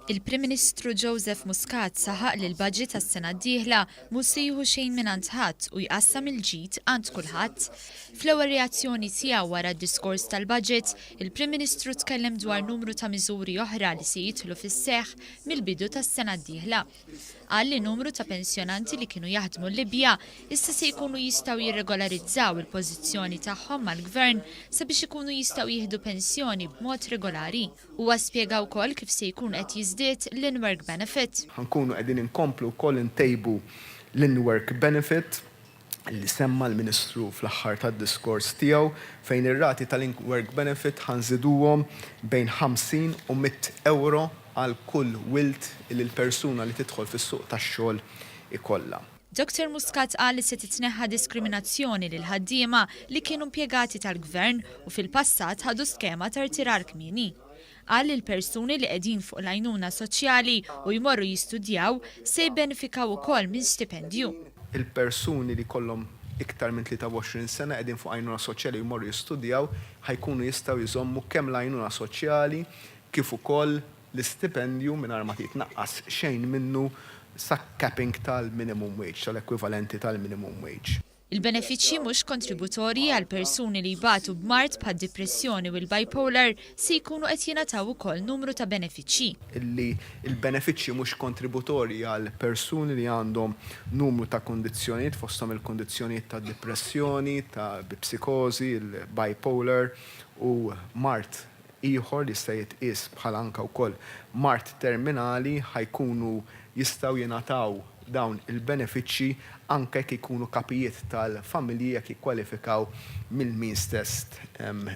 Il-Prim Ministru Joseph Muscat saħaq li l-baġit tas-sena d-dieħla mhux se jieħu xejn minn għand ħadd u jqassam il-ġid għand kulħadd. Fl-ewwel reazzjoni tiegħu wara d-diskors tal-baġit, il-Prim Ministru tkellem dwar numru ta' miżuri oħra li se jidħlu fis-seħħ mill-bidu tas-sena d-dieħla. Qal li numru ta' pensjonanti li kienu jaħdmu l-Libja issa se jkunu jistgħu jirregolarizzaw il-pożizzjoni tagħhom mal-Gvern sabiex ikunu jistgħu jieħdu pensjoni b'mod regolari. Huwa spjega wkoll kif se jkun qed jiżdied l-inwork benefit. Ħankunu qegħdin inkomplu wkoll intejbu l-inwork benefit li semma l-Ministru fl-aħħar tad-diskors tiegħu fejn ir-rati tal-inwork benefit ħanżiduhom bejn 50 u 100 euro għal kull wilt li l-persuna li tidħol fis-suq tax-xogħol ikollha. Dr. Muscat qal li se titneħħa diskriminazzjoni lil ħaddiema li kienu impjegati tal-Gvern u fil-passat ħadu skema ta' irtirar kmieni. Qal li l-persuni li qegħdin fuq l-għajnuna soċjali u jmorru jistudjaw se jbenefikaw ukoll minn stipendju. Il-persuni li kollhom iktar minn 23 sena qegħdin fuq għajnuna soċjali u jmorru jistudjaw ħajkunu jistgħu jżommu kemm l-għajnuna soċjali kif ukoll l-istipendju mingħajr ma titnaqqas xejn minnu sa capping tal-minimum wage, tal-ekwivalenti tal-minimum wage. Il-benefiċċji mhux kontributorji għal persuni li jbatu b'mart bħad-dipressjoni u l-bipolar se jkunu qed jingħataw ukoll numru ta' benefiċċji. Il-benefiċċji mhux kontributorji għal persuni li għandhom numru ta' kondizzjonijiet fosthom il-kondizzjonijiet ta' dipressjoni, ta' psikosi, il-bipolar u mart ieħor li se jitqies bħala anke wkoll mart terminali ħajkunu jistgħu jingħataw dawn il-benefiċċji anke jekk ikunu kapijiet tal-familji jekk jikkwalifikaw mill-means test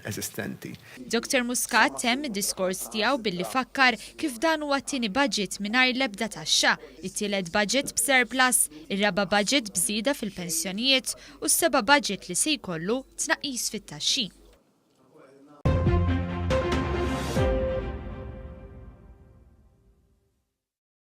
eżistenti. Dr. Muscat temm id-diskors tiegħu billi fakkar kif dan huwa t-tieni budget mingħajr l-ebda taxxa, it-tielet budget b'surplus, ir-raba' budget bżieda fil-pensjonijiet u s-seba' budget li se jkollu tnaqqis fit-taxxi.